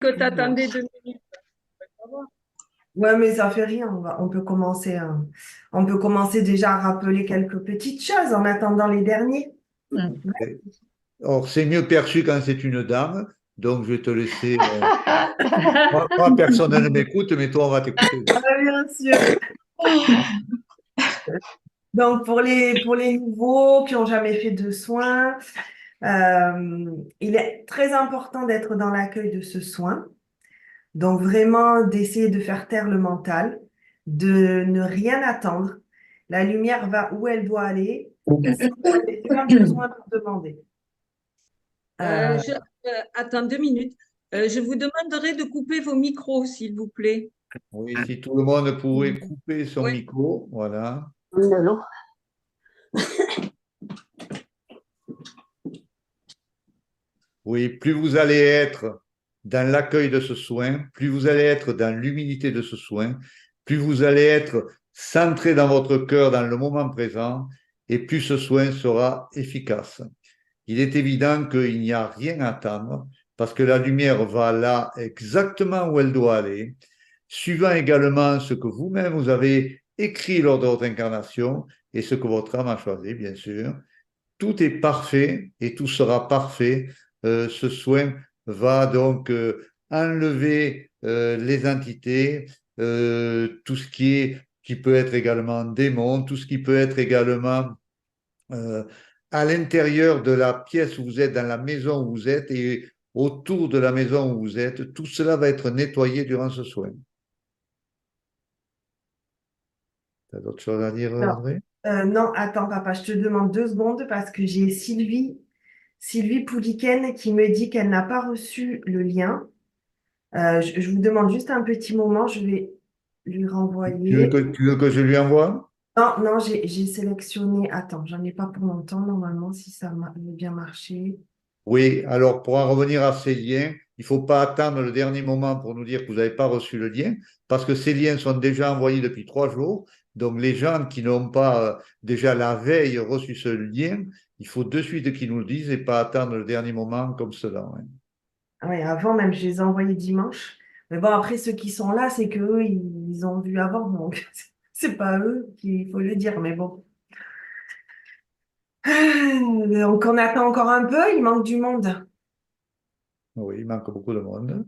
Que tu attendais 2 minutes. Ça va. Ouais, mais ça fait rien. On peut commencer, on peut commencer déjà à rappeler quelques petites choses en attendant les derniers. Or, c'est mieux perçu quand c'est une dame, donc je vais te laisser. Moi, personne ne m'écoute, mais toi, on va t'écouter. Ah, bien sûr. Donc, pour les nouveaux qui n'ont jamais fait de soins, il est très important d'être dans l'accueil de ce soin. Donc, vraiment d'essayer de faire taire le mental, de ne rien attendre. La lumière va où elle doit aller. Vous n'avez pas besoin de demander. Euh, Euh, je- Attends 2 minutes. Je vous demanderai de couper vos micros, s'il vous plaît. Oui, si tout le monde pouvait couper son Oui. micro, voilà. Allô. Oui, plus vous allez être dans l'accueil de ce soin, plus vous allez être dans l'humilité de ce soin, plus vous allez être centré dans votre cœur, dans le moment présent, et plus ce soin sera efficace. Il est évident qu'il n'y a rien à attendre parce que la lumière va là exactement où elle doit aller, suivant également ce que vous-même vous avez écrit lors de votre incarnation et ce que votre âme a choisi, bien sûr. Tout est parfait et tout sera parfait. Ce soin va donc enlever les entités, tout ce qui peut être également démon, tout ce qui peut être également euh, à l'intérieur de la pièce où vous êtes, dans la maison où vous êtes et autour de la maison où vous êtes. Tout cela va être nettoyé durant ce soin. Tu as d'autres choses à dire, Alors, André? non, attends, papa, je te demande 2 secondes parce que j'ai Sylvie Pouliken qui me dit qu'elle n'a pas reçu le lien. Je vous demande juste un petit moment, je vais lui renvoyer. Tu veux que je lui envoie? Non, non, j'ai sélectionné. Attends, j'en ai pas pour longtemps normalement si ça a bien marché. Oui, alors pour en revenir à ces liens, il ne faut pas attendre le dernier moment pour nous dire que vous n'avez pas reçu le lien, parce que ces liens sont déjà envoyés depuis 3 jours. Donc les gens qui n'ont pas déjà la veille reçu ce lien, il faut de suite qu'ils nous le disent et pas attendre le dernier moment comme cela, hein. Ah ouais, avant même, je les ai envoyés dimanche. Mais bon, après, ceux qui sont là, c'est qu'eux, ils ont vu avant. Donc, c'est pas eux qu'il faut le dire. Mais bon. Donc, on attend encore un peu. Il manque du monde. Oui, il manque beaucoup de monde.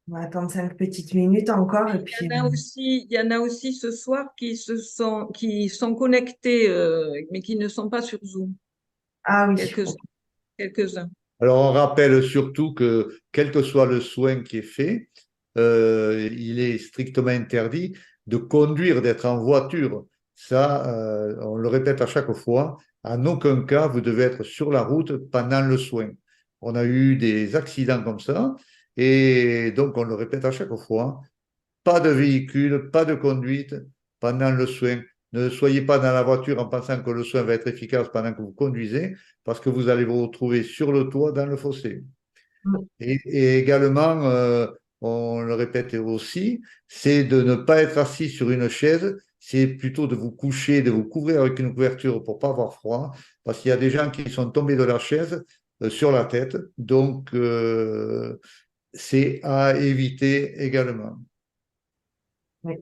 On va attendre 5 petites minutes encore. Et puis, Il y en a aussi ce soir qui sont connectés, mais qui ne sont pas sur Zoom. ah oui. Quelques-uns, quelques-uns. Alors, on rappelle surtout que quel que soit le soin qui est fait, il est strictement interdit de conduire, d'être en voiture. Ça, on le répète à chaque fois. En aucun cas, vous devez être sur la route pendant le soin. On a eu des accidents comme ça, et donc on le répète à chaque fois. Pas de véhicule, pas de conduite pendant le soin. Ne soyez pas dans la voiture en pensant que le soin va être efficace pendant que vous conduisez, parce que vous allez vous retrouver sur le toit dans le fossé. Et également, on le répète aussi, c'est de ne pas être assis sur une chaise, c'est plutôt de vous coucher, de vous couvrir avec une couverture pour pas avoir froid, parce qu'il y a des gens qui sont tombés de la chaise sur la tête, donc c'est à éviter également. Oui.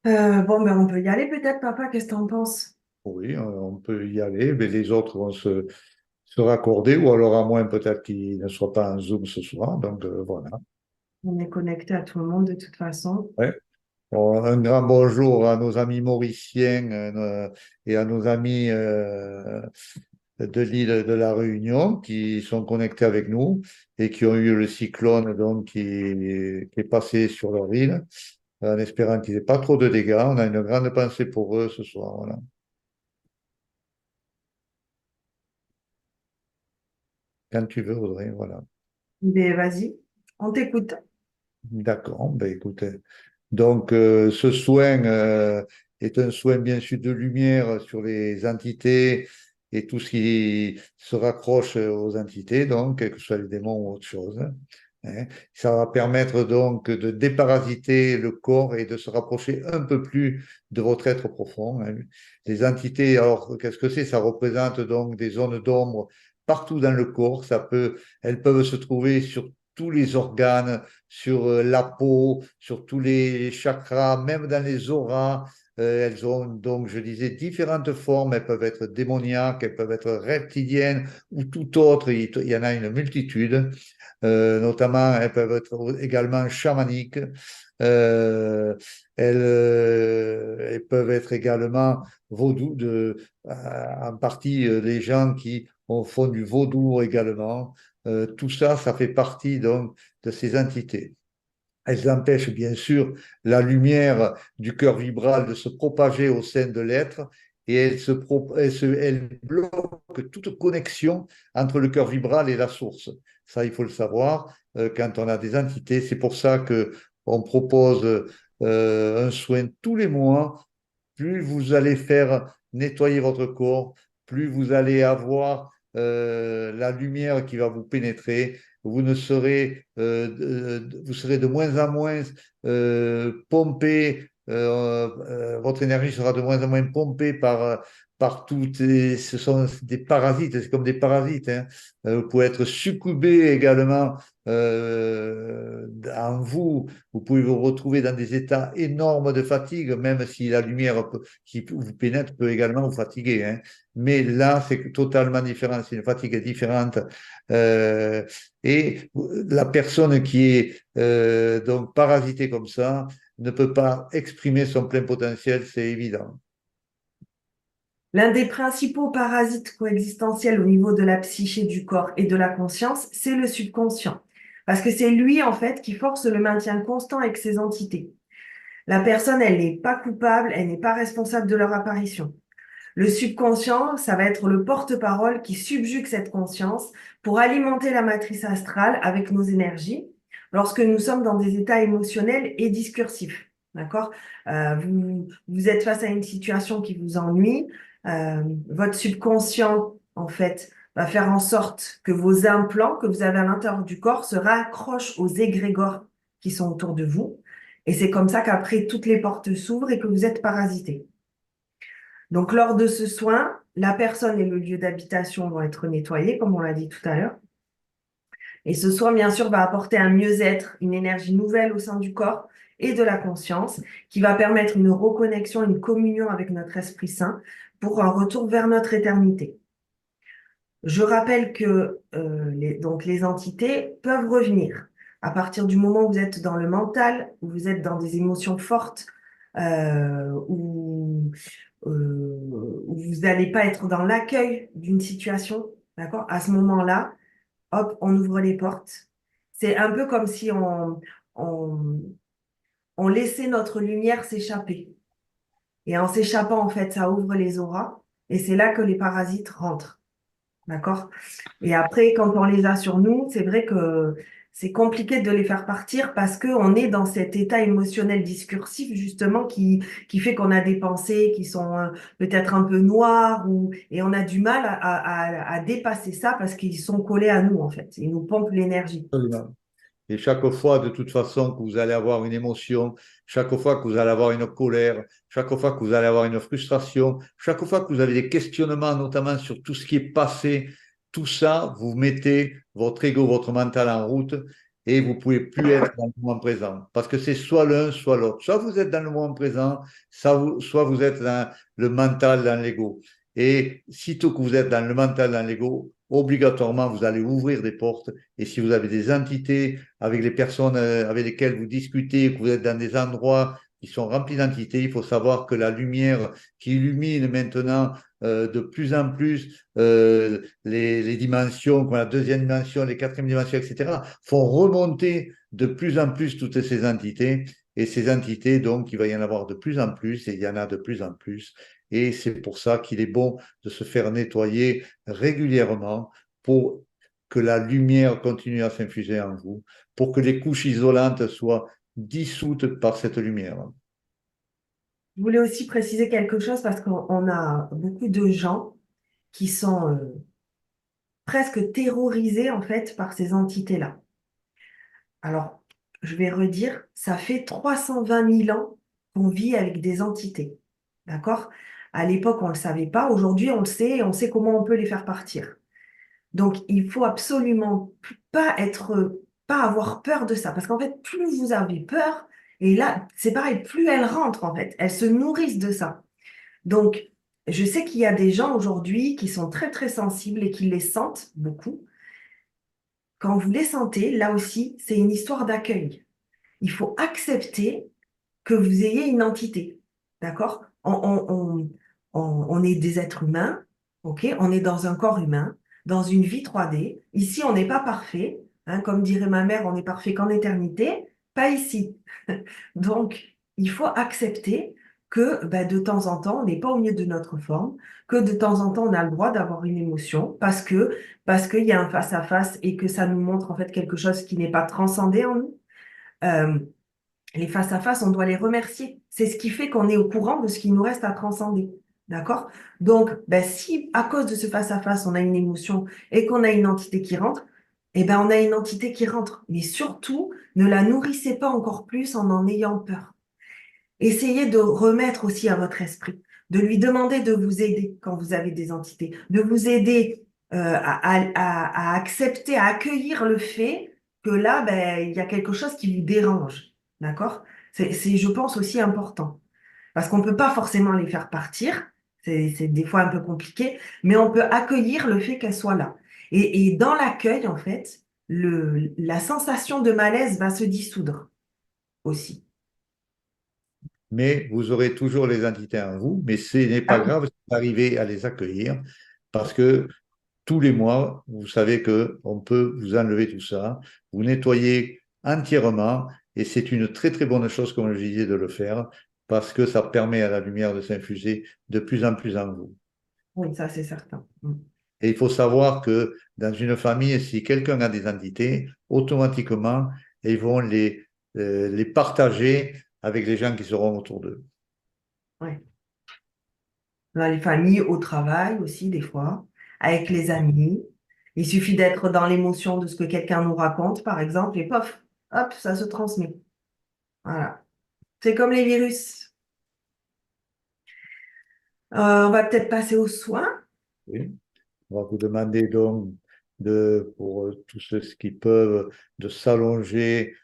Bon, ben, on peut y aller peut-être, papa. Qu'est-ce que t'en penses? Oui, on peut y aller, mais les autres vont se raccorder, ou alors à moins peut-être qu'ils ne soient pas en Zoom ce soir. Donc voilà. On est connecté à tout le monde de toute façon. Ouais. Bon, un grand bonjour à nos amis mauriciens et à nos amis de l'île de la Réunion qui sont connectés avec nous et qui ont eu le cyclone donc, qui est passé sur leur île, en espérant qu'ils n'aient pas trop de dégâts. On a une grande pensée pour eux ce soir. Voilà. Quand tu veux, Audrey, voilà. Ben, vas-y, on t'écoute. D'accord, ben écoutez. Donc, ce soin est un soin bien sûr de lumière sur les entités et tout ce qui se raccroche aux entités, donc, quels que soient les démons ou autre chose, hein. Ça va permettre donc de déparasiter le corps et de se rapprocher un peu plus de votre être profond, hein. Les entités, alors, qu'est-ce que c'est? Ça représente donc des zones d'ombre partout dans le corps. Elles peuvent se trouver sur tous les organes, sur la peau, sur tous les chakras, même dans les auras. Elles ont donc, je disais, différentes formes. Elles peuvent être démoniaques, elles peuvent être reptiliennes ou tout autre. Il y en a une multitude. Notamment, elles peuvent être également chamaniques. Euh, elles peuvent être également vaudou, en partie les gens qui font du vaudou également. Tout ça, ça fait partie donc de ces entités. Elles empêchent bien sûr la lumière du cœur vibral de se propager au sein de l'être et elles bloquent toute connexion entre le cœur vibral et la source. Ça, il faut le savoir quand on a des entités. C'est pour ça qu'on propose un soin tous les mois. Plus vous allez faire nettoyer votre corps, plus vous allez avoir la lumière qui va vous pénétrer. Vous serez de moins en moins pompé, votre énergie sera de moins en moins pompée par ce sont des parasites, c'est comme des parasites, hein. Vous pouvez être succubé également en vous, vous pouvez vous retrouver dans des états énormes de fatigue, même si la lumière qui vous pénètre peut également vous fatiguer, hein. Mais là, c'est totalement différent, c'est une fatigue différente. Euh, et la personne qui est donc parasitée comme ça ne peut pas exprimer son plein potentiel, c'est évident. L'un des principaux parasites coexistentiels au niveau de la psyché du corps et de la conscience, c'est le subconscient. Parce que c'est lui, en fait, qui force le maintien constant avec ces entités. La personne, elle n'est pas coupable, elle n'est pas responsable de leur apparition. Le subconscient, ça va être le porte-parole qui subjugue cette conscience pour alimenter la matrice astrale avec nos énergies lorsque nous sommes dans des états émotionnels et discursifs. D'accord? Vous êtes face à une situation qui vous ennuie. Votre subconscient, en fait, va faire en sorte que vos implants que vous avez à l'intérieur du corps se raccrochent aux égrégores qui sont autour de vous. Et c'est comme ça qu'après, toutes les portes s'ouvrent et que vous êtes parasité. Donc, lors de ce soin, la personne et le lieu d'habitation vont être nettoyés, comme on l'a dit tout à l'heure. Et ce soin, bien sûr, va apporter un mieux-être, une énergie nouvelle au sein du corps et de la conscience, qui va permettre une reconnexion, une communion avec notre Esprit Saint pour un retour vers notre éternité. Je rappelle que donc les entités peuvent revenir à partir du moment où vous êtes dans le mental, où vous êtes dans des émotions fortes, où vous n'allez pas être dans l'accueil d'une situation, d'accord? À ce moment-là, hop, on ouvre les portes. C'est un peu comme si on, on laissait notre lumière s'échapper. Et en s'échappant, en fait, ça ouvre les auras. Et c'est là que les parasites rentrent. D'accord? Et après, quand on les a sur nous, c'est vrai que c'est compliqué de les faire partir parce qu'on est dans cet état émotionnel discursif, justement, qui fait qu'on a des pensées qui sont peut-être un peu noires et on a du mal à dépasser ça parce qu'ils sont collés à nous, en fait. Ils nous pompent l'énergie. Absolument. Et chaque fois, de toute façon, que vous allez avoir une émotion, chaque fois que vous allez avoir une colère, chaque fois que vous allez avoir une frustration, chaque fois que vous avez des questionnements, notamment sur tout ce qui est passé, tout ça, vous mettez votre ego, votre mental en route et vous pouvez plus être dans le moment présent. Parce que c'est soit l'un, soit l'autre. Soit vous êtes dans le moment présent, soit vous êtes dans le mental, dans l'ego. Et sitôt que vous êtes dans le mental, dans l'ego, obligatoirement, vous allez ouvrir des portes. Et si vous avez des entités avec les personnes avec lesquelles vous discutez, que vous êtes dans des endroits qui sont remplis d'entités, il faut savoir que la lumière qui illumine maintenant de plus en plus les dimensions, comme la deuxième dimension, les quatrième dimensions, etc., font remonter de plus en plus toutes ces entités. Et ces entités, donc, il va y en avoir de plus en plus, et il y en a de plus en plus. Et c'est pour ça qu'il est bon de se faire nettoyer régulièrement pour que la lumière continue à s'infuser en vous, pour que les couches isolantes soient dissoutes par cette lumière. Je voulais aussi préciser quelque chose parce qu'on a beaucoup de gens qui sont presque terrorisés, en fait, par ces entités-là. Alors, je vais redire, ça fait 320 000 ans qu'on vit avec des entités. D'accord? À l'époque, on ne le savait pas. Aujourd'hui, on le sait et on sait comment on peut les faire partir. Donc, il faut absolument pas avoir peur de ça. Parce qu'en fait, plus vous avez peur, et là, c'est pareil, plus elles rentrent, en fait. Elles se nourrissent de ça. Donc, je sais qu'il y a des gens aujourd'hui qui sont très, très sensibles et qui les sentent beaucoup. Quand vous les sentez, là aussi, c'est une histoire d'accueil. Il faut accepter que vous ayez une entité. D'accord? On est des êtres humains, ok? On est dans un corps humain, dans une vie 3D. Ici, on n'est pas parfait. Hein, comme dirait ma mère, on n'est parfait qu'en éternité, pas ici. Donc, il faut accepter que de temps en temps, on n'est pas au milieu de notre forme, que de temps en temps, on a le droit d'avoir une émotion parce qu'il y a un face-à-face et que ça nous montre en fait quelque chose qui n'est pas transcendé en nous. Euh, les face-à-face, on doit les remercier. C'est ce qui fait qu'on est au courant de ce qui nous reste à transcender. D'accord? Donc, si à cause de ce face-à-face, on a une émotion et qu'on a une entité qui rentre, on a une entité qui rentre. Mais surtout, ne la nourrissez pas encore plus en ayant peur. Essayez de remettre aussi à votre esprit, de lui demander de vous aider quand vous avez des entités, de vous aider à accepter, à accueillir le fait que là, il y a quelque chose qui vous dérange. D'accord? Je pense, aussi important. Parce qu'on ne peut pas forcément les faire partir, c'est des fois un peu compliqué, mais on peut accueillir le fait qu'elles soient là. Et dans l'accueil, en fait, la sensation de malaise va se dissoudre aussi. Mais vous aurez toujours les entités en vous, mais ce n'est Ah pas oui. grave d'arriver à les accueillir parce que tous les mois, vous savez qu'on peut vous enlever tout ça, vous nettoyer entièrement et c'est une très très bonne chose, comme je disais, de le faire parce que ça permet à la lumière de s'infuser de plus en plus en vous. Oui, ça c'est certain. Mm. Et il faut savoir que dans une famille, si quelqu'un a des entités, automatiquement, ils vont les partager avec les gens qui seront autour d'eux. Ouais. Dans les familles, au travail aussi, des fois, avec les amis. Il suffit d'être dans l'émotion de ce que quelqu'un nous raconte, par exemple, et pof, hop, ça se transmet. Voilà. C'est comme les virus. On va peut-être passer aux soins. Oui. On va vous demander donc pour tous ceux qui peuvent de s'allonger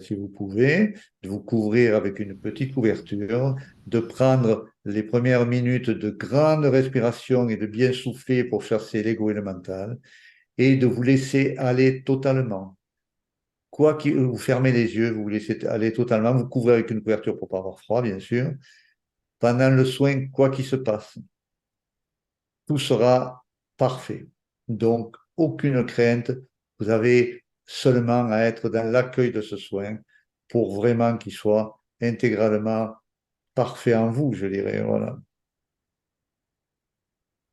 si vous pouvez, de vous couvrir avec une petite couverture, de prendre les premières minutes de grande respiration et de bien souffler pour chasser l'ego et le mental, et de vous laisser aller totalement. Quoi qu'il vous fermez les yeux, vous vous laissez aller totalement, vous couvrez avec une couverture pour ne pas avoir froid, bien sûr. Pendant le soin, quoi qu'il se passe, tout sera parfait. Donc, aucune crainte. Vous avez seulement à être dans l'accueil de ce soin pour vraiment qu'il soit intégralement parfait en vous, je dirais. Voilà.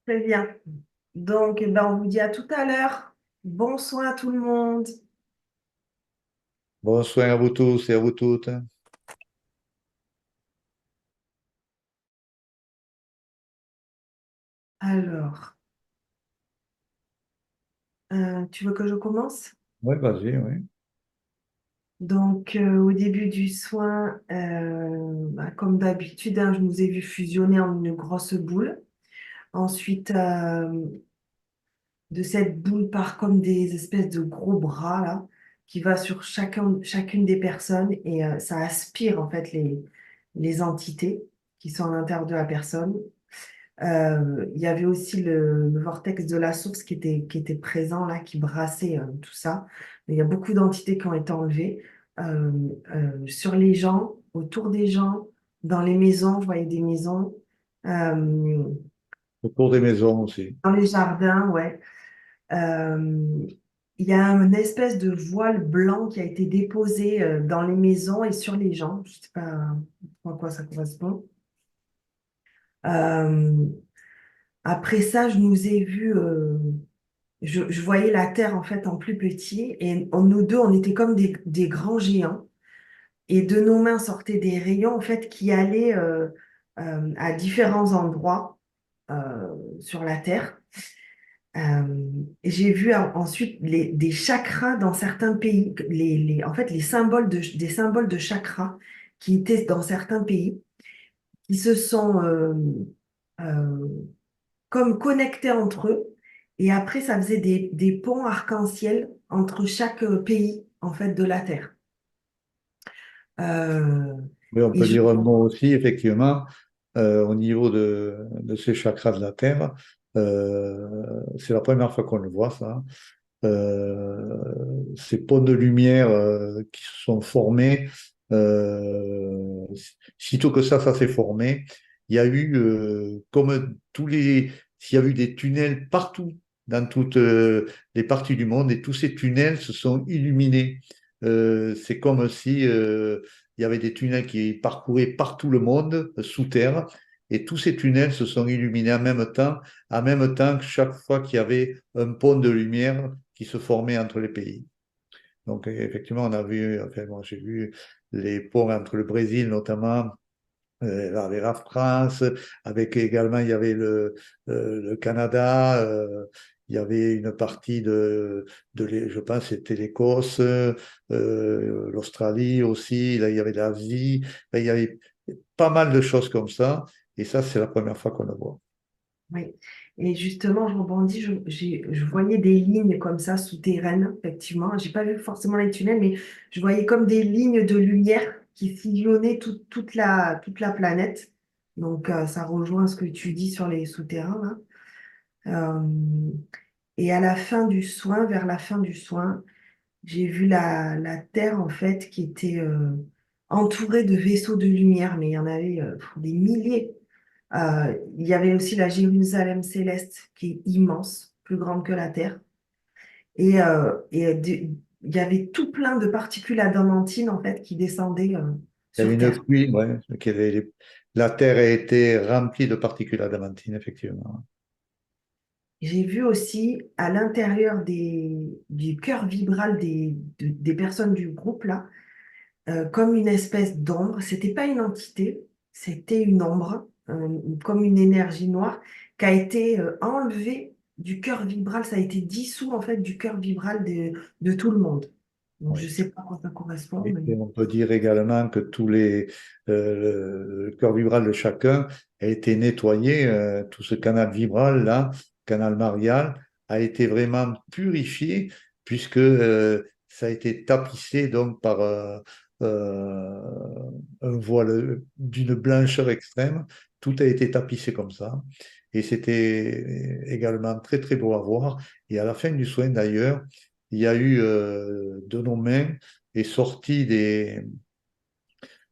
Très bien. Donc, on vous dit à tout à l'heure. Bon soin à tout le monde. Bon soin à vous tous et à vous toutes. Alors, tu veux que je commence? Oui, vas-y, oui. Donc, au début du soin, comme d'habitude, hein, je nous ai vu fusionner en une grosse boule. Ensuite, de cette boule part comme des espèces de gros bras là, qui va sur chacune des personnes et ça aspire en fait les entités qui sont à l'intérieur de la personne. Il y avait aussi le vortex de la source qui était présent là, qui brassait tout ça. Il y a beaucoup d'entités qui ont été enlevées euh, sur les gens, autour des gens, dans les maisons, je voyais des maisons, euh, Autour des maisons aussi. dans les jardins, ouais. Euh, il y a une espèce de voile blanc qui a été déposé dans les maisons et sur les gens. Je ne sais pas à quoi ça correspond. Euh, Après ça, je nous ai vus, je voyais la Terre en fait en plus petit et nous deux, on était comme des grands géants. Et de nos mains sortaient des rayons en fait qui allaient à différents endroits sur la Terre. J'ai vu ensuite des chakras dans certains pays, en fait des symboles de chakras qui étaient dans certains pays, qui se sont euh, comme connectés entre eux Et après, ça faisait des ponts arc-en-ciel entre chaque pays, en fait, de la Terre. Euh, Oui, on et peut je, dire un mot aussi, effectivement, au niveau de ces chakras de la Terre. C'est la première fois qu'on le voit, ça. Ces ponts de lumière qui se sont formés, euh, sitôt que ça s'est formé, il y a eu, comme il y a eu des tunnels partout, dans toutes les parties du monde, et tous ces tunnels se sont illuminés. C'est comme si il y avait des tunnels qui parcouraient partout le monde, sous terre, et tous ces tunnels se sont illuminés en même temps que chaque fois qu'il y avait un pont de lumière qui se formait entre les pays. Donc, effectivement, on a vu, enfin, moi, j'ai vu les ponts entre le Brésil, notamment, avec la France, avec également, il y avait le Canada, il y avait une partie je pense, c'était l'Écosse, l'Australie aussi, là, il y avait l'Asie, là, il y avait pas mal de choses comme ça, et ça, c'est la première fois qu'on le voit. oui. Et justement, je rebondis, je voyais des lignes comme ça souterraines, effectivement. J'ai pas vu forcément les tunnels, mais je voyais comme des lignes de lumière qui sillonnaient toute la planète. Donc, ça rejoint ce que tu dis sur les souterrains, là. Et à la fin du soin, vers la fin du soin, j'ai vu la Terre, en fait, qui était entourée de vaisseaux de lumière, mais il y en avait des milliers. Il y avait aussi la Jérusalem céleste qui est immense, plus grande que la Terre. Il y avait tout plein de particules adamantines en fait qui descendaient Il y avait sur une Terre. pluie, ouais, la Terre a été remplie de particules adamantines, effectivement. J'ai vu aussi à l'intérieur du cœur vibral des personnes du groupe là, comme une espèce d'ombre. C'était pas une entité, c'était une ombre, comme une énergie noire qui a été enlevée du cœur vibral. Ça a été dissous en fait du cœur vibral de tout le monde. Donc je Oui. sais pas à quoi ça correspond, mais Et on peut dire également que le corps vibral de chacun a été nettoyé, tout ce canal vibral là, canal marial, a été vraiment purifié puisque ça a été tapissé donc par un voile d'une blancheur extrême. Tout a été tapissé comme ça. Et c'était également très très beau à voir. Et à la fin du soin d'ailleurs, il y a eu de nos mains est sorti des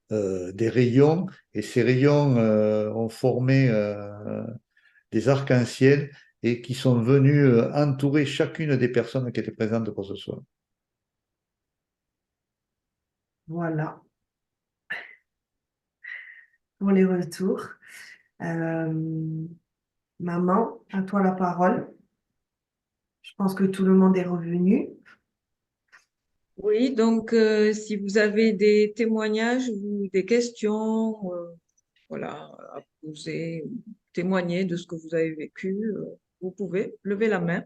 rayons et ces rayons ont formé des arcs-en-ciel et qui sont venus entourer chacune des personnes qui étaient présentes pour ce soir. voilà pour les retours. Euh, Maman, à toi la parole. Je pense que tout le monde est revenu. Oui, donc si vous avez des témoignages ou des questions, voilà, à poser, témoigner de ce que vous avez vécu, vous pouvez lever la main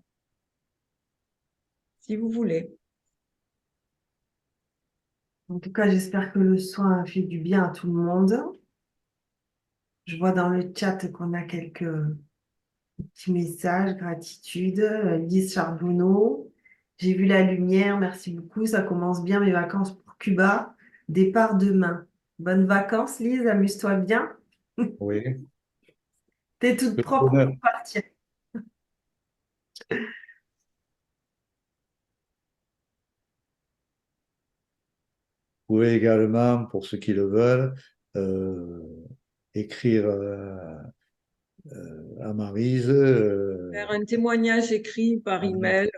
si vous voulez. En tout cas, j'espère que le soin a fait du bien à tout le monde. Je vois dans le chat qu'on a quelques petits messages, gratitude. Lise Charbonneau, j'ai vu la lumière, merci beaucoup. Ça commence bien mes vacances pour Cuba. Départ demain. Bonnes vacances, Lise, amuse-toi bien. Oui. T'es toute Le propre bonheur. pour partir. Vous pouvez également, pour ceux qui le veulent, euh, écrire à Maryse. Faire un témoignage écrit par À- email,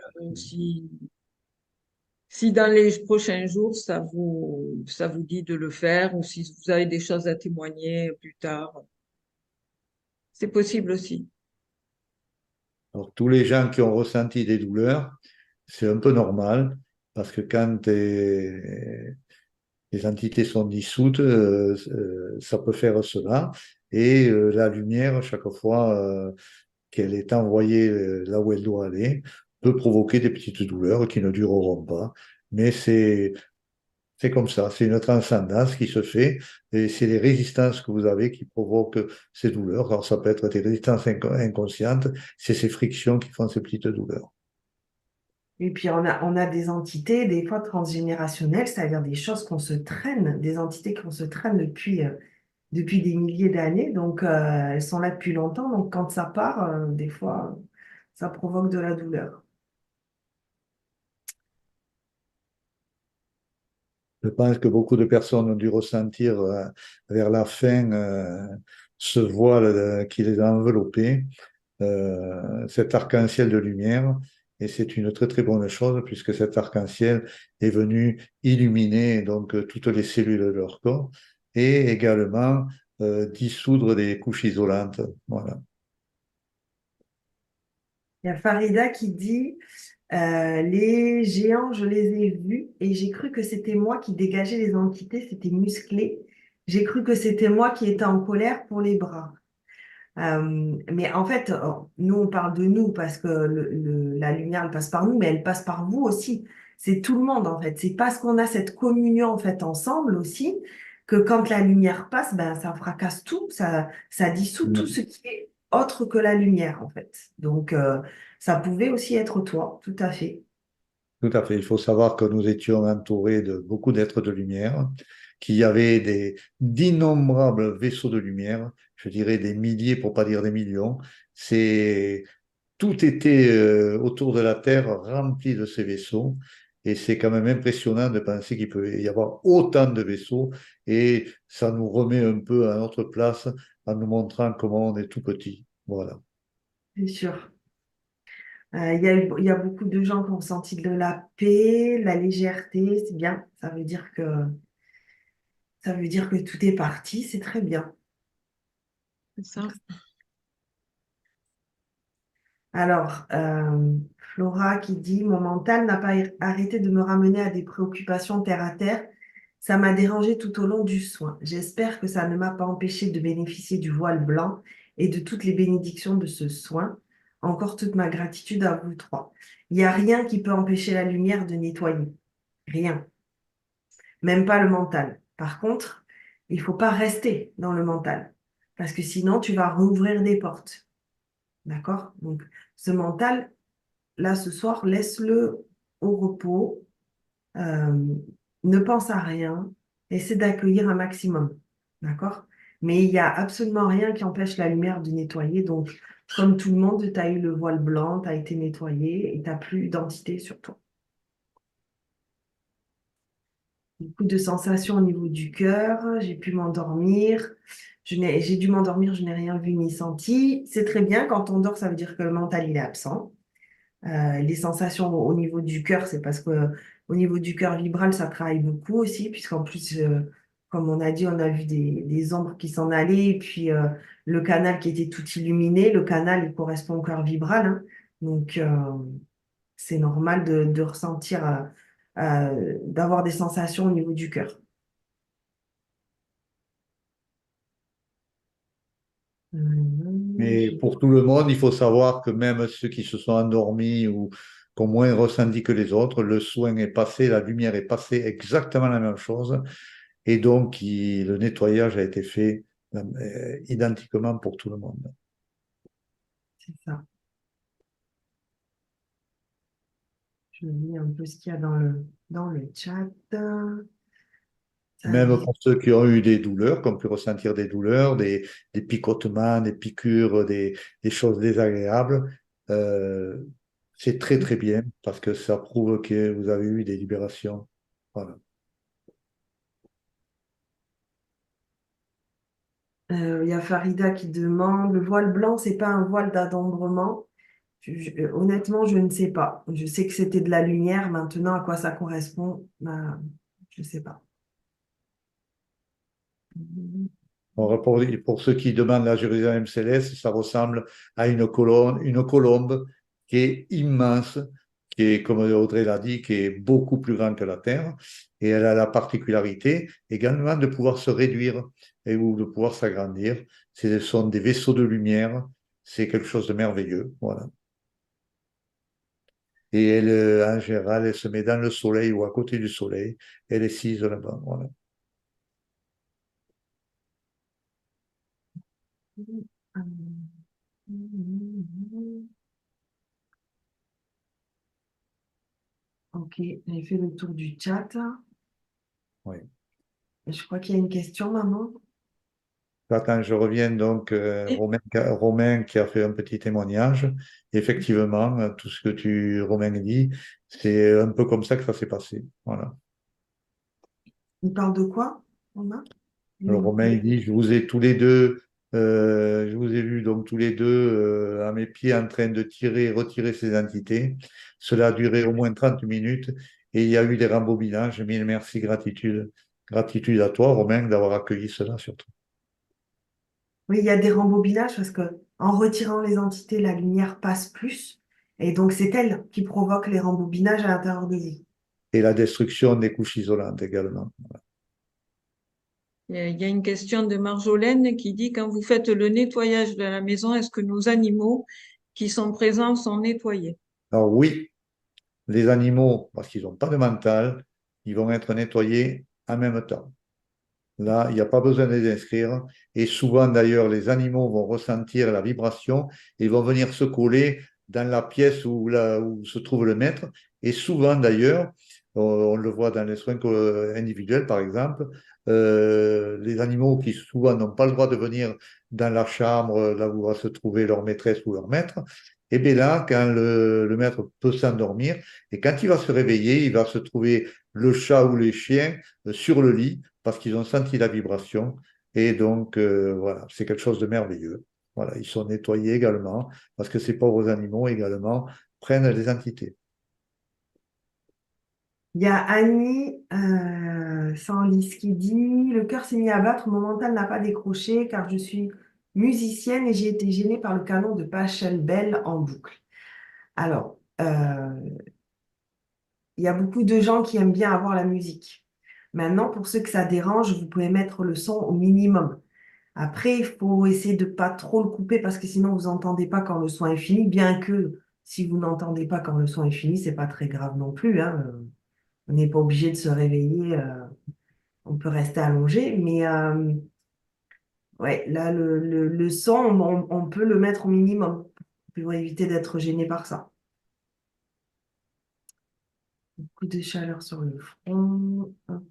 si dans les prochains jours, ça vous dit de le faire ou si vous avez des choses à témoigner plus tard, c'est possible aussi. Alors, tous les gens qui ont ressenti des douleurs, c'est un peu normal parce que quand les entités sont dissoutes, ça peut faire cela. Et la lumière, chaque fois qu'elle est envoyée là où elle doit aller, peut provoquer des petites douleurs qui ne dureront pas. Mais C'est comme ça, c'est une transcendance qui se fait et c'est les résistances que vous avez qui provoquent ces douleurs. Alors ça peut être des résistances inconscientes, c'est ces frictions qui font ces petites douleurs. Et puis, on a des entités, des fois transgénérationnelles, c'est-à-dire des choses qu'on se traîne, des entités qu'on se traîne depuis des milliers d'années. Donc, elles sont là depuis longtemps. Donc, quand ça part, des fois, ça provoque de la douleur. Je pense que beaucoup de personnes ont dû ressentir vers la fin ce voile qui les a enveloppés, cet arc-en-ciel de lumière. Et c'est une très très bonne chose puisque cet arc-en-ciel est venu illuminer donc toutes les cellules de leur corps et également dissoudre des couches isolantes. Voilà. Il y a Farida qui dit, les géants, je les ai vus et j'ai cru que c'était moi qui dégageais les entités, c'était musclé. J'ai cru que c'était moi qui étais en colère pour les bras. Mais en fait, nous, on parle de nous parce que la lumière, elle passe par nous, mais elle passe par vous aussi. C'est tout le monde, en fait. C'est parce qu'on a cette communion, en fait, ensemble aussi, que quand la lumière passe, ben, ça fracasse tout, ça dissout tout ce qui est autre que la lumière, en fait. Donc, ça pouvait aussi être toi, tout à fait. Tout à fait. Il faut savoir que nous étions entourés de beaucoup d'êtres de lumière, qu'il y avait d'innombrables vaisseaux de lumière, je dirais des milliers pour pas dire des millions. C'est, tout était autour de la Terre rempli de ces vaisseaux. Et c'est quand même impressionnant de penser qu'il peut y avoir autant de vaisseaux. Et ça nous remet un peu à notre place en nous montrant comment on est tout petit. Voilà. C'est sûr. Il y a beaucoup de gens qui ont senti de la paix, la légèreté, c'est bien. Ça veut dire que tout est parti, c'est très bien. C'est ça. Alors, Flora qui dit, mon mental n'a pas arrêté de me ramener à des préoccupations terre à terre. Ça m'a dérangé tout au long du soin. J'espère que ça ne m'a pas empêché de bénéficier du voile blanc et de toutes les bénédictions de ce soin. Encore toute ma gratitude à vous trois. Il n'y a rien qui peut empêcher la lumière de nettoyer. Rien. Même pas le mental. Par contre, il faut pas rester dans le mental. Parce que sinon, tu vas rouvrir des portes. D'accord? Donc, ce mental, là, ce soir, laisse-le au repos, euh, ne pense à rien, essaie d'accueillir un maximum. D'accord? Mais il n'y a absolument rien qui empêche la lumière de nettoyer. Donc, comme tout le monde, tu as eu le voile blanc, tu as été nettoyé et tu n'as plus d'entité sur toi. Beaucoup de sensations au niveau du cœur, j'ai pu m'endormir. J'ai dû m'endormir, je n'ai rien vu ni senti. C'est très bien, quand on dort, ça veut dire que le mental, il est absent. Les sensations au niveau du cœur, c'est parce que au niveau du cœur vibral, ça travaille beaucoup aussi, puisqu'en plus, comme on a dit, on a vu des ombres qui s'en allaient, et puis le canal qui était tout illuminé, le canal, il correspond au cœur vibral, hein. Donc, c'est normal de ressentir, d'avoir des sensations au niveau du cœur. Mais pour tout le monde, il faut savoir que même ceux qui se sont endormis ou qui ont moins ressenti que les autres, le soin est passé, la lumière est passée, exactement la même chose. Et donc, le nettoyage a été fait identiquement pour tout le monde. C'est ça. Je lis un peu ce qu'il y a dans le chat. Ça Même dit- pour ceux qui ont eu des douleurs, qui ont pu ressentir des douleurs, des picotements, des piqûres, des choses désagréables, euh, c'est très très bien parce que ça prouve que vous avez eu des libérations. Voilà. Il y a Farida qui demande, le voile blanc, c'est pas un voile d'adombrement. Honnêtement, je ne sais pas. Je sais que c'était de la lumière. Maintenant, à quoi ça correspond, ben, je ne sais pas. Pour ceux qui demandent la Jérusalem céleste, ça ressemble à une colombe qui est immense, qui est, comme Audrey l'a dit, qui est beaucoup plus grande que la Terre. Et elle a la particularité également de pouvoir se réduire ou de pouvoir s'agrandir. Ce sont des vaisseaux de lumière. C'est quelque chose de merveilleux. Voilà. Et elle, en général, elle se met dans le soleil ou à côté du soleil. Elle est assise là-bas. Voilà. Ok, j'ai fait le tour du chat. Oui. Je crois qu'il y a une question, maman. Quand je reviens, donc, Et Romain qui a fait un petit témoignage, effectivement, tout ce que Romain dit, c'est un peu comme ça que ça s'est passé. Voilà. Il parle de quoi, maman? Le Romain, il dit, je vous ai tous les deux, je vous ai vus donc tous les deux à mes pieds en train de tirer et retirer ces entités. Cela a duré au moins 30 minutes et il y a eu des rembobinages. Mille merci, gratitude. Gratitude à toi, Romain, d'avoir accueilli cela surtout. Oui, il y a des rembobinages parce que en retirant les entités, la lumière passe plus. Et donc, c'est elle qui provoque les rembobinages à l'intérieur de vous. Et la destruction des couches isolantes également. il y a une question de Marjolaine qui dit, quand vous faites le nettoyage de la maison, est-ce que nos animaux qui sont présents sont nettoyés? Alors oui, les animaux, parce qu'ils n'ont pas de mental, ils vont être nettoyés en même temps. Là, il n'y a pas besoin de les inscrire. Et souvent, d'ailleurs, les animaux vont ressentir la vibration et vont venir se coller dans la pièce où se trouve le maître. Et souvent, d'ailleurs, on le voit dans les soins individuels, par exemple, les animaux qui souvent n'ont pas le droit de venir dans la chambre, là où va se trouver leur maîtresse ou leur maître, et bien là, quand le maître peut s'endormir, et quand il va se réveiller, il va se trouver le chat ou les chiens sur le lit parce qu'ils ont senti la vibration. Et donc, voilà, c'est quelque chose de merveilleux. Voilà, ils sont nettoyés également parce que ces pauvres animaux également prennent des entités. Il y a Annie Sanlis qui dit: Le cœur s'est mis à battre, mon mental n'a pas décroché car je suis musicienne et j'ai été gênée par le canon de Pachelbel en boucle. Alors, il y a beaucoup de gens qui aiment bien avoir la musique. Maintenant, pour ceux que ça dérange, vous pouvez mettre le son au minimum. Après, il faut essayer de pas trop le couper parce que sinon vous n'entendez pas quand le son est fini, bien que si vous n'entendez pas quand le son est fini, c'est pas très grave non plus, hein. On n'est pas obligé de se réveiller, on peut rester allongé, mais ouais, là, le son, on peut le mettre au minimum pour éviter d'être gêné par ça. Beaucoup de chaleur sur le front. Hop.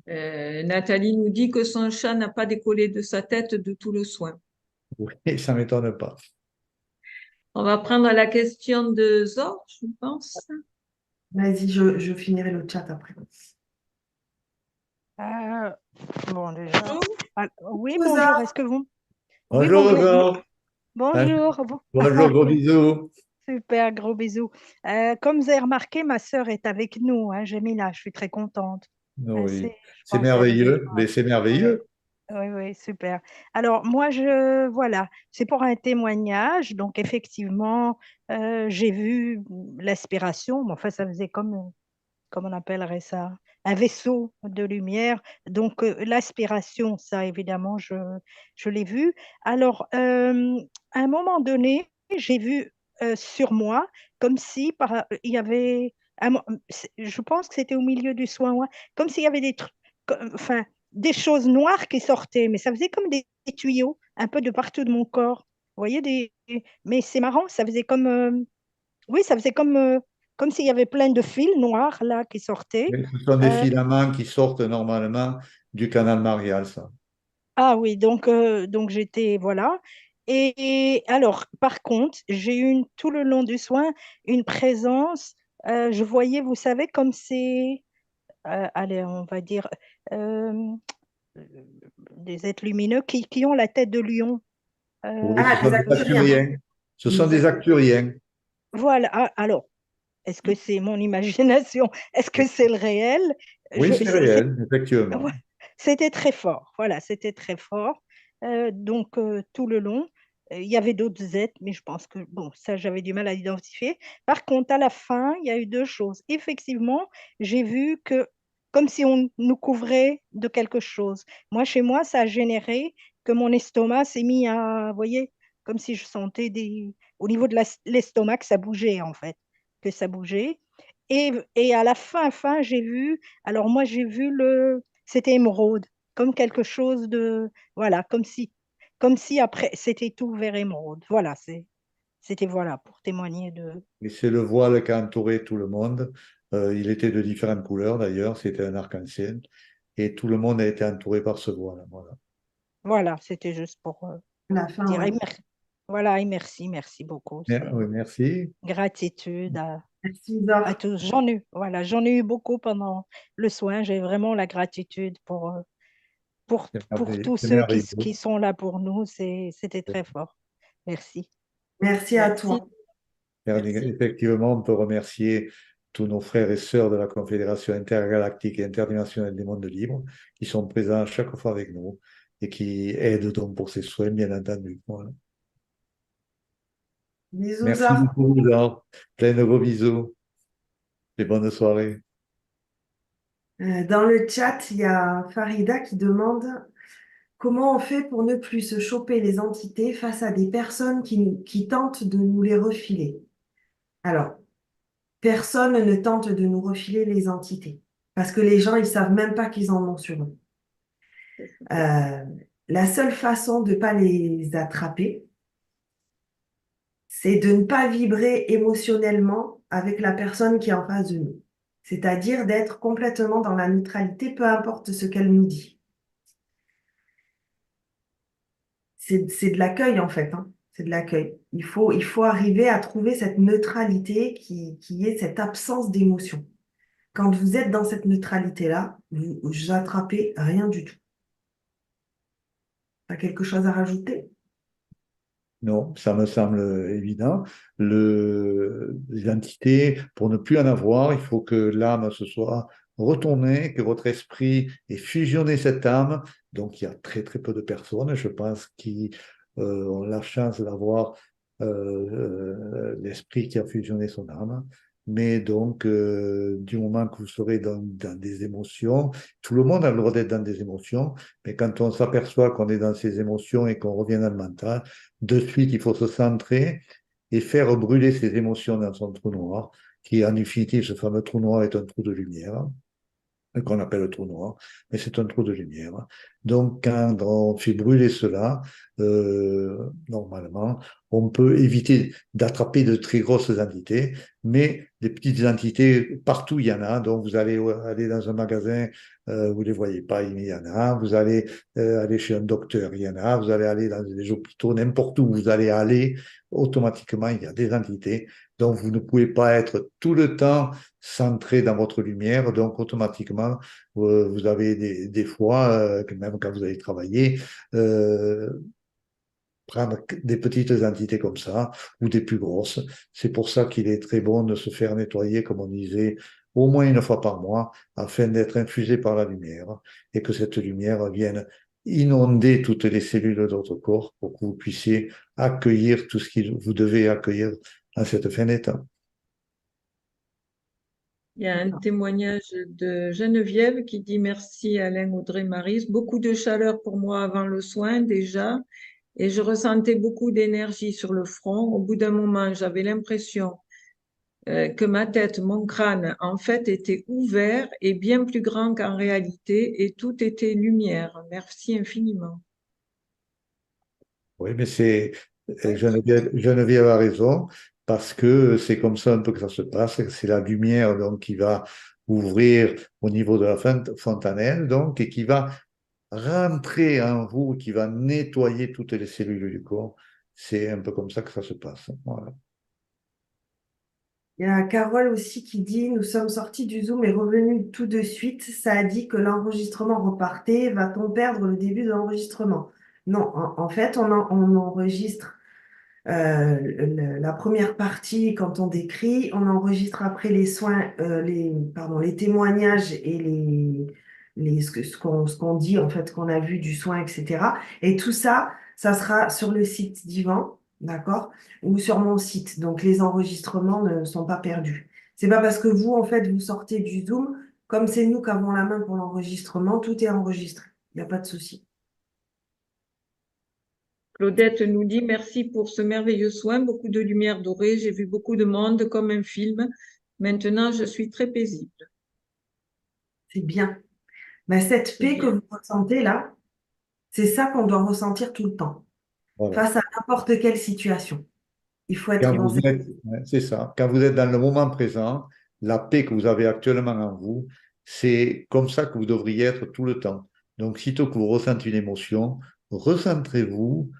Nathalie nous dit que son chat n'a pas décollé de sa tête de tout le soin. Oui, ça ne m'étonne pas. On va prendre la question de Zor, je pense. Vas-y, je finirai le chat après. Euh, bon, déjà. Bonjour. Oui, bonjour. Cousin. Est-ce que vous. Oui, Bonjour, bonjour. bonjour. Hein, Bonjour. bonjour, gros bisous. Super, gros bisous. Comme vous avez remarqué, ma sœur est avec nous, hein, Jamila. Je suis très contente. Oui, Je c'est pense qu'elle est merveilleux, déjà. mais c'est Oui, merveilleux. oui, oui, super. Alors, moi, voilà, c'est pour un témoignage. Donc, effectivement, j'ai vu l'aspiration. Mais enfin, ça faisait comme on appellerait ça, un vaisseau de lumière. Donc, l'aspiration, ça, évidemment, je l'ai vu. Alors, à un moment donné, j'ai vu sur moi, comme si il y avait, je pense que c'était au milieu du soin, ouais, comme s'il y avait des trucs, enfin, des choses noires qui sortaient, mais ça faisait comme des tuyaux, un peu de partout de mon corps. Vous voyez, mais c'est marrant, ça faisait comme, oui, ça faisait comme s'il y avait plein de fils noirs là qui sortaient. Mais ce sont des Euh, filaments qui sortent normalement du canal Marial, ça. ah oui, donc j'étais, voilà. Et alors, par contre, j'ai eu tout le long du soin une présence, je voyais, vous savez, comme c'est, allez, on va dire, euh, des êtres lumineux qui ont la tête de lion. Oui, ce Ah, sont des des acturiens. acturiens. Ce sont Des des acturiens. acturiens. Voilà. Ah, alors, est-ce que c'est mon imagination? Est-ce que c'est le réel? Oui, Je, c'est réel, effectivement. Ouais, c'était très fort, voilà, c'était très fort. Donc, tout le long, il y avait d'autres êtres, mais je pense que, bon, ça, j'avais du mal à identifier. Par contre, à la fin, il y a eu deux choses. Effectivement, j'ai vu que, comme si on nous couvrait de quelque chose. Moi, chez moi, ça a généré que mon estomac s'est mis à, vous voyez, comme si je sentais au niveau de l'estomac, que ça bougeait en fait, que ça bougeait. Et à la fin, j'ai vu, alors moi j'ai vu c'était émeraude, comme quelque chose de, voilà, comme si après, c'était tout vers émeraude. Voilà, c'était voilà, pour témoigner de, Et c'est le voile qui a entouré tout le monde. Il était de différentes couleurs d'ailleurs, c'était un arc-en-ciel. Et tout le monde a été entouré par ce voile. Voilà. voilà, c'était juste pour À la fin, dire, ouais. voilà, et merci beaucoup. C'est Oui, merci. gratitude Merci, à Zor. tous. J'en ai eu beaucoup pendant le soin. J'ai vraiment la gratitude pour tous C'est ceux merveilleux. qui sont là pour nous. C'était très fort. Merci. Merci à Merci, toi. merci. Effectivement, on peut remercier tous nos frères et sœurs de la Confédération intergalactique et internationale des mondes libres qui sont présents chaque fois avec nous et qui aident donc pour ces soins, bien entendu. Voilà. Bisous, Merci Zor. beaucoup, Laure. Plein de gros bisous et bonne soirée. Dans le chat, il y a Farida qui demande comment on fait pour ne plus se choper les entités face à des personnes qui tentent de nous les refiler. Alors, personne ne tente de nous refiler les entités parce que les gens, ils savent même pas qu'ils en ont sur eux. Euh, la seule façon de ne pas les attraper, c'est de ne pas vibrer émotionnellement avec la personne qui est en face de nous. C'est-à-dire d'être complètement dans la neutralité, peu importe ce qu'elle nous dit. C'est de l'accueil en fait, hein. C'est de l'accueil. Il faut arriver à trouver cette neutralité qui est cette absence d'émotion. Quand vous êtes dans cette neutralité-là, vous attrapez rien du tout. T'as quelque chose à rajouter? Non, ça me semble évident. L'identité, pour ne plus en avoir, il faut que l'âme se soit retournée, que votre esprit ait fusionné cette âme. Donc, il y a très, très peu de personnes, je pense, qui ont la chance d'avoir l'esprit qui a fusionné son âme. Mais donc, du moment que vous serez dans des émotions, tout le monde a le droit d'être dans des émotions, mais quand on s'aperçoit qu'on est dans ces émotions et qu'on revient dans le mental, de suite, il faut se centrer et faire brûler ses émotions dans son trou noir, qui en définitive, ce fameux trou noir est un trou de lumière, qu'on appelle le trou noir, mais c'est un trou de lumière. Donc, quand on fait brûler cela, normalement, on peut éviter d'attraper de très grosses entités, mais des petites entités, partout il y en a. Donc, vous allez aller dans un magasin, vous ne les voyez pas, il y en a. Vous allez aller chez un docteur, il y en a. Vous allez aller dans les hôpitaux, n'importe où vous allez aller, automatiquement, il y a des entités. Donc, vous ne pouvez pas être tout le temps centré dans votre lumière. Donc, automatiquement, vous avez des fois, même quand vous allez travailler, euh, prendre des petites entités comme ça ou des plus grosses. C'est pour ça qu'il est très bon de se faire nettoyer, comme on disait, au moins une fois par mois, afin d'être infusé par la lumière et que cette lumière vienne inonder toutes les cellules de votre corps pour que vous puissiez accueillir tout ce que vous devez accueillir en cette fin d'état. Il y a un témoignage de Geneviève qui dit merci Alain Audrey Maris. Beaucoup de chaleur pour moi avant le soin déjà et je ressentais beaucoup d'énergie sur le front. Au bout d'un moment, j'avais l'impression que ma tête, mon crâne, en fait, était ouvert et bien plus grand qu'en réalité et tout était lumière. Merci infiniment. Oui, mais Geneviève a raison, parce que c'est comme ça un peu que ça se passe. C'est la lumière donc qui va ouvrir au niveau de la fontanelle, donc, et qui va rentrer en vous, qui va nettoyer toutes les cellules du corps. C'est un peu comme ça que ça se passe. Voilà. Il y a Carole aussi qui dit, nous sommes sortis du Zoom et revenus tout de suite. Ça a dit que l'enregistrement repartait. Va-t-on perdre le début de l'enregistrement? Non, en fait, on enregistre la première partie quand on décrit. On enregistre après les soins, les témoignages et ce qu'on dit, en fait, qu'on a vu du soin, etc. Et tout ça, ça sera sur le site d'Yvan, d'accord? Ou sur mon site. Donc, les enregistrements ne sont pas perdus. C'est pas parce que vous, en fait, vous sortez du Zoom, comme c'est nous qui avons la main pour l'enregistrement, tout est enregistré. Il n'y a pas de souci. Claudette nous dit merci pour ce merveilleux soin, beaucoup de lumière dorée, j'ai vu beaucoup de monde comme un film. Maintenant, je suis très paisible. C'est bien. Mais cette C'est paix que bien. vous ressentez là, c'est ça qu'on doit ressentir tout le temps, Voilà. face à n'importe quelle situation. Il faut être Quand dans vous cette... êtes, ouais, c'est ça, quand vous êtes dans le moment présent, la paix que vous avez actuellement en vous, c'est comme ça que vous devriez être tout le temps. Donc, sitôt que vous ressentez une émotion, recentrez-vous,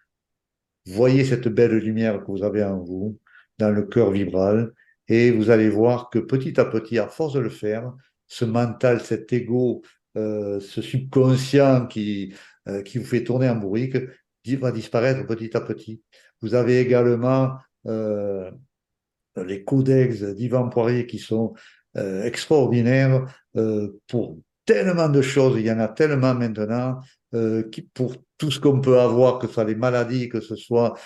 voyez cette belle lumière que vous avez en vous, dans le cœur vibral, et vous allez voir que petit à petit, à force de le faire, ce mental, cet ego, ce subconscient qui vous fait tourner en bourrique, va disparaître petit à petit. Vous avez également euh, les codex d'Yvan Poirier qui sont extraordinaires pour tellement de choses. Il y en a tellement maintenant pour tout ce qu'on peut avoir, que ce soit les maladies, que ce soit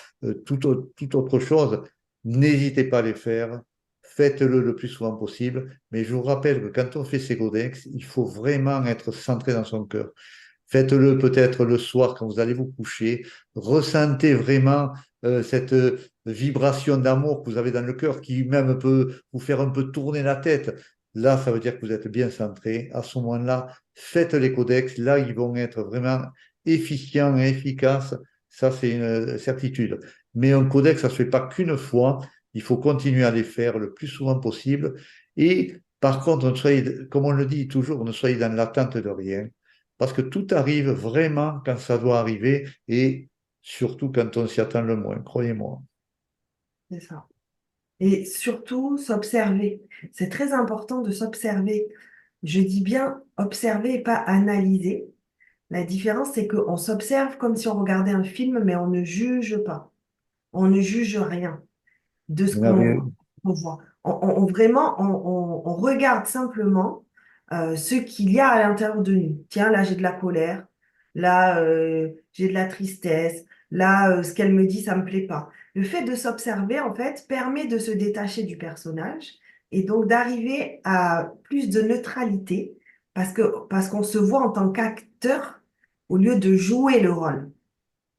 toute autre chose. N'hésitez pas à les faire. Faites-le le plus souvent possible. Mais je vous rappelle que quand on fait ces codex, il faut vraiment être centré dans son cœur. Faites-le peut-être le soir quand vous allez vous coucher. Ressentez vraiment cette vibration d'amour que vous avez dans le cœur qui même peut vous faire un peu tourner la tête. Là, ça veut dire que vous êtes bien centré. À ce moment-là, faites les codex. Là, ils vont être vraiment efficients et efficaces. Ça, c'est une certitude. Mais un codex, ça ne se fait pas qu'une fois. Il faut continuer à les faire le plus souvent possible. Et par contre, comme on le dit toujours, ne soyez dans l'attente de rien. Parce que tout arrive vraiment quand ça doit arriver et surtout quand on s'y attend le moins, croyez-moi. C'est ça. Et surtout, s'observer. C'est très important de s'observer. Je dis bien observer et pas analyser. La différence, c'est qu'on s'observe comme si on regardait un film, mais on ne juge pas. On ne juge rien de ce Vous n'avez qu'on voit. Vraiment, on regarde simplement ce qu'il y a à l'intérieur de nous. Tiens, là, j'ai de la colère. Là, j'ai de la tristesse. Là, ce qu'elle me dit, ça me plaît pas. Le fait de s'observer, en fait, permet de se détacher du personnage et donc d'arriver à plus de neutralité parce qu'on se voit en tant qu'acteur au lieu de jouer le rôle.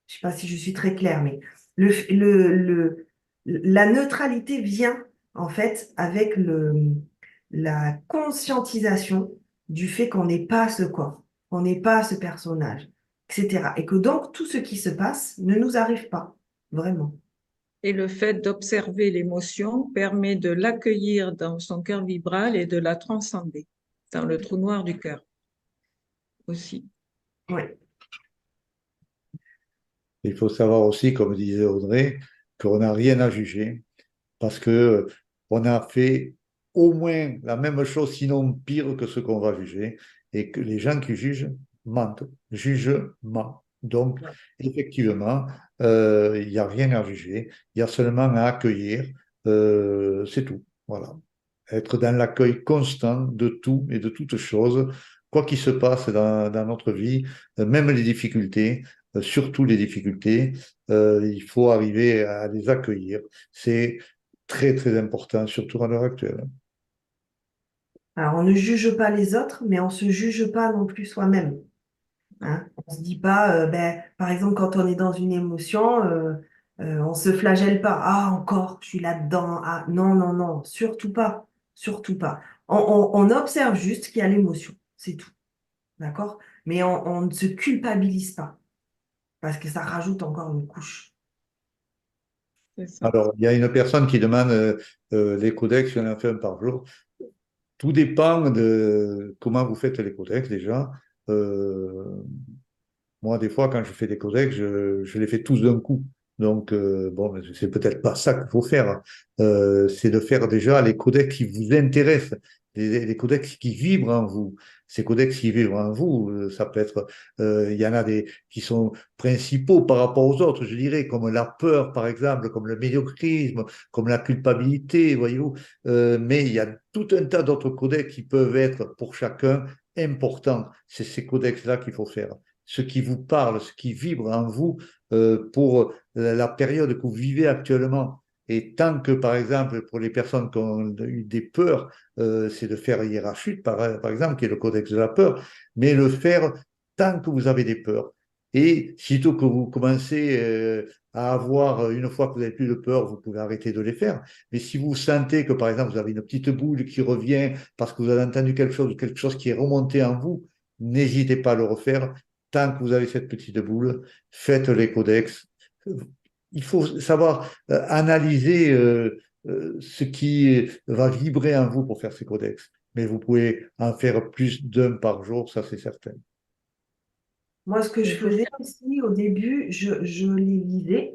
Je sais pas si je suis très claire, mais le, la neutralité vient en fait avec la conscientisation du fait qu'on n'est pas ce corps, qu'on n'est pas ce personnage, etc. Et que donc tout ce qui se passe ne nous arrive pas, vraiment. Et le fait d'observer l'émotion permet de l'accueillir dans son cœur vibral et de la transcender dans le trou noir du cœur aussi. Ouais. Il faut savoir aussi, comme disait Audrey, qu'on n'a rien à juger parce que on a fait au moins la même chose, sinon pire que ce qu'on va juger, et que les gens qui jugent mentent, jugement. Donc, effectivement, il n'y a rien à juger, il y a seulement à accueillir, c'est tout. Voilà. Être dans l'accueil constant de tout et de toutes choses, quoi qu'il se passe dans notre vie, même les difficultés, surtout les difficultés, il faut arriver à les accueillir. C'est très, très important, surtout à l'heure actuelle. Alors on ne juge pas les autres, mais on se juge pas non plus soi-même. Hein. On se dit pas, ben, par exemple, quand on est dans une émotion, on se flagelle pas. Ah, encore, je suis là-dedans. Ah, non, non, non, surtout pas. Surtout pas. On observe juste qu'il y a l'émotion. C'est tout. D'accord? Mais on ne se culpabilise pas parce que ça rajoute encore une couche. C'est ça. Alors, il y a une personne qui demande les codex, il y en a fait un par jour. Tout dépend de comment vous faites les codex déjà. Euh, Moi, des fois, quand je fais des codex, je les fais tous d'un coup. Donc, bon, mais c'est peut-être pas ça qu'il faut faire. C'est de faire déjà les codex qui vous intéressent, les codex qui vibrent en vous. Ces codex qui vibrent en vous, ça peut être, il y en a des qui sont principaux par rapport aux autres, je dirais, comme la peur, par exemple, comme le médiocrisme, comme la culpabilité, voyez-vous. Mais il y a tout un tas d'autres codex qui peuvent être pour chacun importants. C'est ces codex-là qu'il faut faire ce qui vous parle, ce qui vibre en vous pour la période que vous vivez actuellement. Et tant que, par exemple, pour les personnes qui ont eu des peurs, c'est de faire Hiérachute, par exemple, qui est le codex de la peur, mais le faire tant que vous avez des peurs. Et sitôt que vous commencez à avoir, une fois que vous n'avez plus de peur, vous pouvez arrêter de les faire. Mais si vous sentez que, par exemple, vous avez une petite boule qui revient parce que vous avez entendu quelque chose qui est remonté en vous, n'hésitez pas à le refaire. Tant que vous avez cette petite boule, faites les codex. Il faut savoir analyser ce qui va vibrer en vous pour faire ces codex. Mais vous pouvez en faire plus d'un par jour, ça c'est certain. Moi, ce que je faisais aussi au début, je les lisais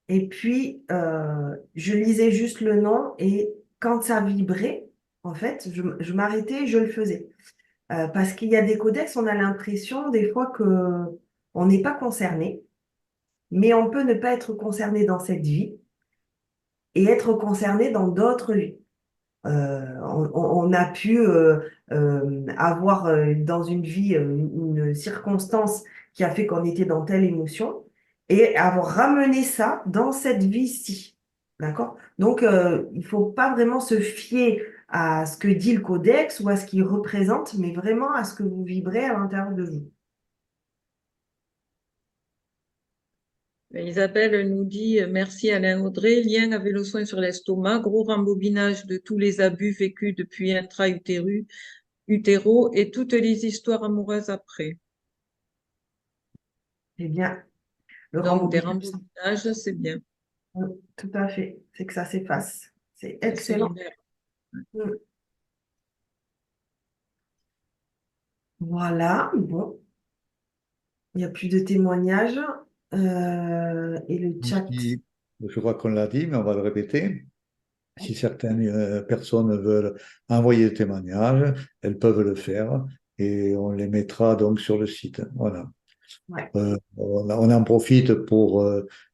et puis je lisais juste le nom et quand ça vibrait, en fait, je m'arrêtais et je le faisais. Parce qu'il y a des codex, on a l'impression des fois que on n'est pas concerné, mais on peut ne pas être concerné dans cette vie et être concerné dans d'autres vies. On a pu avoir dans une vie une circonstance qui a fait qu'on était dans telle émotion et avoir ramené ça dans cette vie-ci. D'accord? Donc, il ne faut pas vraiment se fier à ce que dit le codex ou à ce qu'il représente, mais vraiment à ce que vous vibrez à l'intérieur de vous. Isabelle nous dit merci Alain Audrey. Lien avec le soin sur l'estomac, gros rembobinage de tous les abus vécus depuis intra-utéro et toutes les histoires amoureuses après. Eh bien, le Donc, des rembobinage, rembobinages, c'est bien. tout à fait, c'est que ça s'efface. C'est Ça se excellent. libère. Mm. Voilà, bon, il n'y a plus de témoignages. Et le chat. Je crois qu'on l'a dit, mais on va le répéter. Si certaines personnes veulent envoyer des témoignages, elles peuvent le faire et on les mettra donc sur le site. Voilà. Ouais. On en profite pour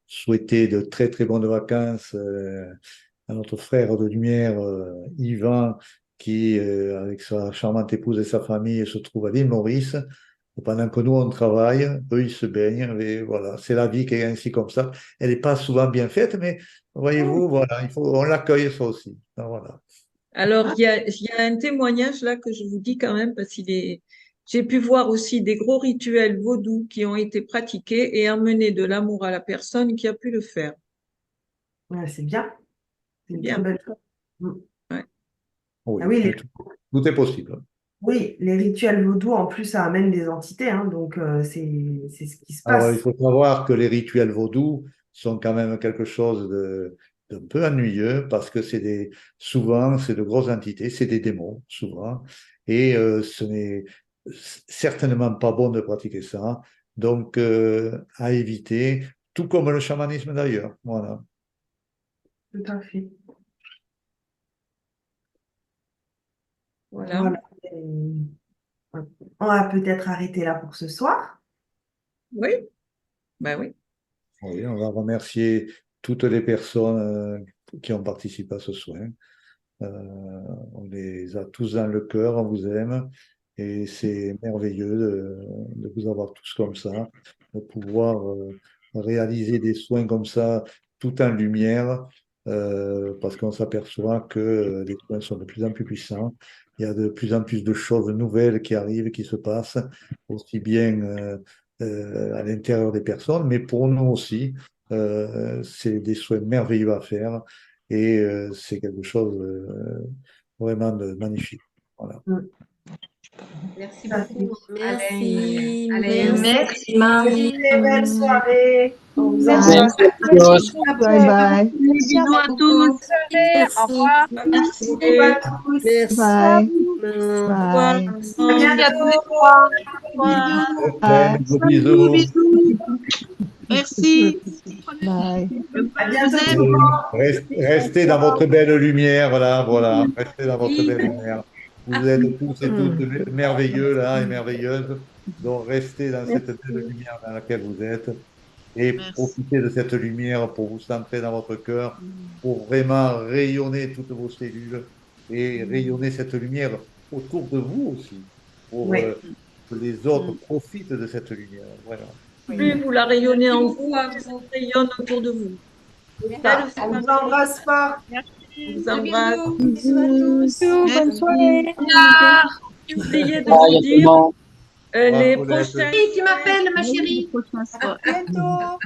souhaiter de très très bonnes vacances à notre frère de lumière, Yvan, qui, avec sa charmante épouse et sa famille, se trouve à l'île Maurice. Pendant que nous, on travaille, eux, ils se baignent. Mais voilà, c'est la vie qui est ainsi comme ça. Elle n'est pas souvent bien faite, mais voyez-vous, voilà, on l'accueille, ça aussi. Donc, voilà. Alors, il y a un témoignage là que je vous dis quand même, parce j'ai pu voir aussi des gros rituels vaudous qui ont été pratiqués et amener de l'amour à la personne qui a pu le faire. Ouais, c'est bien. C'est une Bien. très belle chose. Mm. Ouais. Oui, Ah oui, tout est possible. oui, les rituels vaudous, en plus, ça amène des entités, hein, donc c'est ce qui se Alors, passe. il faut savoir que les rituels vaudous sont quand même quelque chose d'un peu ennuyeux parce que souvent, c'est de grosses entités, c'est des démons, souvent. Et ce n'est certainement pas bon de pratiquer ça. Donc, à éviter, tout comme le chamanisme d'ailleurs. Voilà. Tout à fait. Voilà. Voilà. On va peut-être arrêter là pour ce soir. Oui, ben oui. Oui, on va remercier toutes les personnes qui ont participé à ce soin. On les a tous dans le cœur, on vous aime et c'est merveilleux de vous avoir tous comme ça, de pouvoir réaliser des soins comme ça tout en lumière parce qu'on s'aperçoit que les soins sont de plus en plus puissants. Il y a de plus en plus de choses nouvelles qui arrivent, qui se passent, aussi bien à l'intérieur des personnes, mais pour nous aussi. C'est des soins merveilleux à faire et c'est quelque chose vraiment de magnifique. Voilà. Merci Tout à fait. beaucoup. Merci, Alain. merci. Marie. Très belle soirée. On vous Merci. embrasse. Merci à tous. À Bye bye. Bisous à tous. Merci. Au revoir. Merci. à tous. Merci. Bye. Au Bye. revoir. À bientôt. Au revoir. Bye. Bisous. Merci. Bye. À bientôt. Restez dans votre belle lumière, là, voilà. Restez dans votre belle lumière. Vous êtes tous et toutes merveilleux, là, et merveilleuses. Donc, restez dans cette belle lumière dans laquelle vous êtes et profitez de cette lumière pour vous centrer dans votre cœur, pour vraiment rayonner toutes vos cellules et rayonner cette lumière autour de vous aussi, pour que les autres profitent de cette lumière. Voilà. Plus vous la rayonnez en vous, plus ça rayonne autour de vous. On vous embrasse fort. On vous embrasse. Bisous à tous. Bonne soirée. N'oubliez de vous dire Les Paulette. prochains Oui, tu m'appelles, ma Oui, chérie. les prochains soins. Bientôt.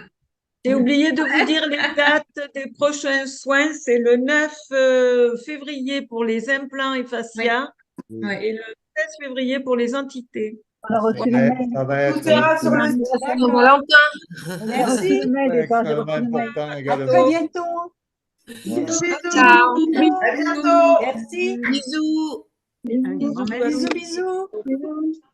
J'ai oublié de vous dire les dates des prochains soins. C'est le 9 février pour les implants et fascia Oui. et le 16 février pour les entités. On a reçu le mail. Ça va Tout être sera sur le site. Saint-Valentin. On a reçu Merci. le mail et ça, j'ai extrêmement reçu le mail. important À également. très bientôt. Bisous, bisous. Ciao. À bientôt. Merci. Bisous. Un grand Bisous à merci. Bisous, bisous. vous.